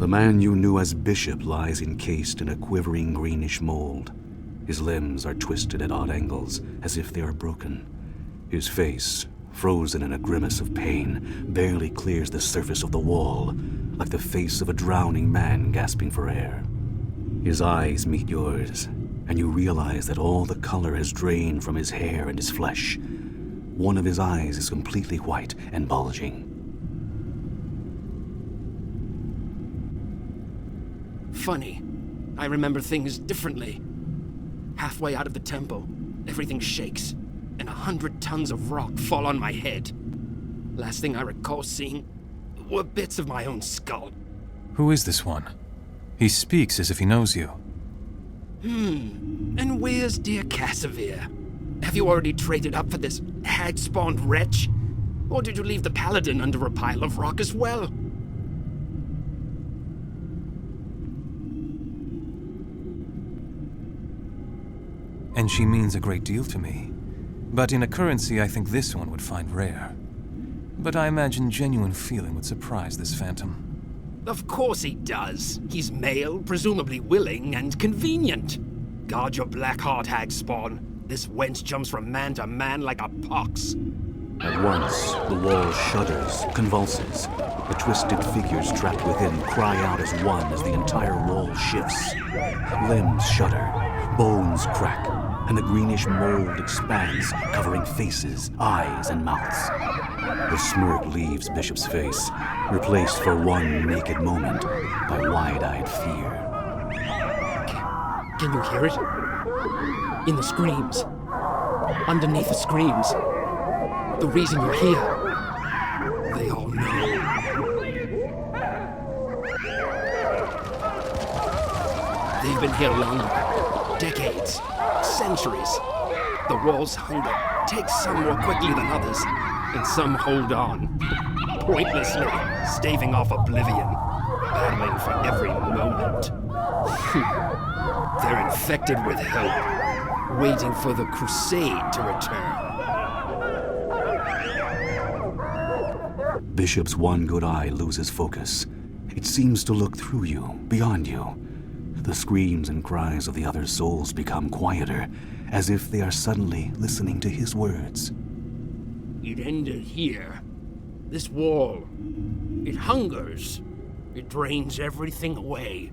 The man you knew as Bishop lies encased in a quivering greenish mold. His limbs are twisted at odd angles, as if they are broken. His face, frozen in a grimace of pain, barely clears the surface of the wall, like the face of a drowning man gasping for air. His eyes meet yours, and you realize that all the color has drained from his hair and his flesh. One of his eyes is completely white and bulging. Funny. I remember things differently. Halfway out of the temple, everything shakes, and 100 tons of rock fall on my head. Last thing I recall seeing were bits of my own skull. Who is this one? He speaks as if he knows you. And where's dear Casimir? Have you already traded up for this hag-spawned wretch? Or did you leave the paladin under a pile of rock as well? And she means a great deal to me. But in a currency I think this one would find rare. But I imagine genuine feeling would surprise this phantom. Of course he does. He's male, presumably willing, and convenient. Guard your black heart, hag spawn. This wench jumps from man to man like a pox. At once, the wall shudders, convulses. The twisted figures trapped within cry out as one as the entire wall shifts. Limbs shudder, bones crack, and the greenish mold expands, covering faces, eyes, and mouths. The smirk leaves Bishop's face, replaced for one naked moment by wide-eyed fear. Can you hear it? In the screams. Underneath the screams. The reason you're here. They all know. They've been here longer. Decades. Centuries. The wall's hunger takes some more quickly than others, and some hold on, pointlessly staving off oblivion, battling for every moment. They're infected with hope, waiting for the crusade to return. Bishop's one good eye loses focus. It seems to look through you, beyond you. The screams and cries of the other souls become quieter, as if they are suddenly listening to his words. It ended here. This wall. It hungers. It drains everything away.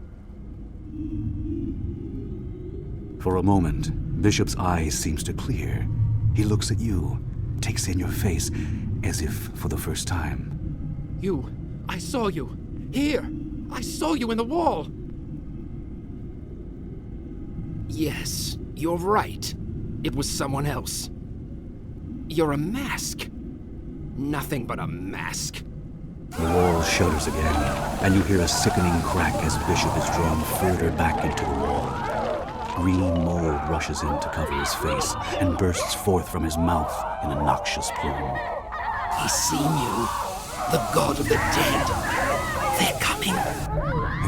For a moment, Bishop's eyes seems to clear. He looks at you, takes in your face, as if for the first time. I saw you. Here. I saw you in the wall. Yes, you're right. It was someone else. You're a mask. Nothing but a mask. The wall shudders again, and you hear a sickening crack as Bishop is drawn further back into the wall. Green mold rushes in to cover his face and bursts forth from his mouth in a noxious plume. He's seen you. The god of the dead. They're coming.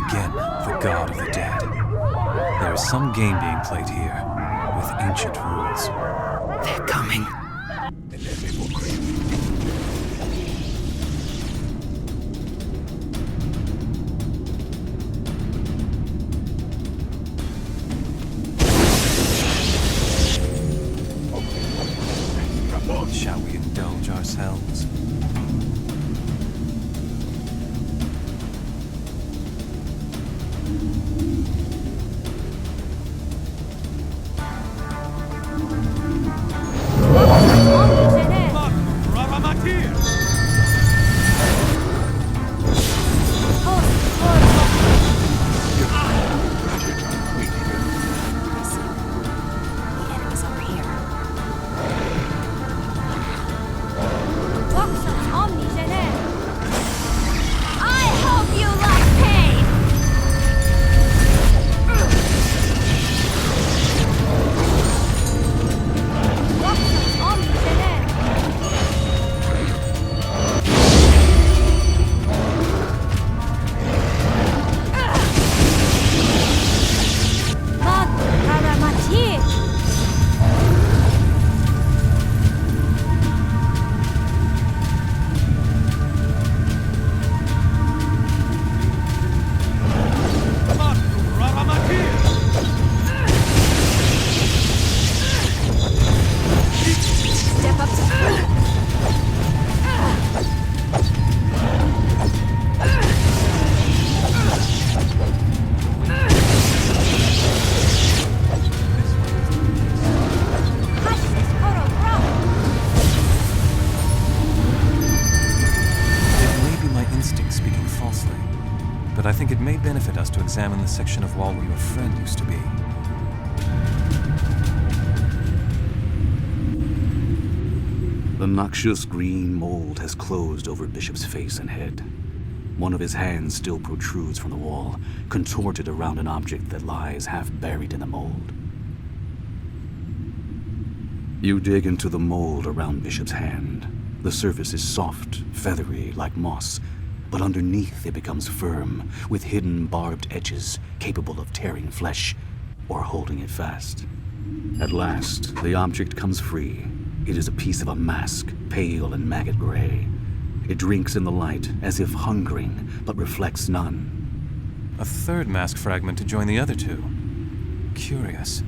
Again, the god of the dead. There is some game being played here, with ancient rules. They're coming. Shall we indulge ourselves? us to examine the section of wall where your friend used to be. The noxious green mold has closed over Bishop's face and head. One of his hands still protrudes from the wall, contorted around an object that lies half buried in the mold. You dig into the mold around Bishop's hand. The surface is soft, feathery, like moss, but underneath it becomes firm, with hidden barbed edges capable of tearing flesh or holding it fast. At last, the object comes free. It is a piece of a mask, pale and maggot gray. It drinks in the light, as if hungering, but reflects none. A third mask fragment to join the other two. Curious.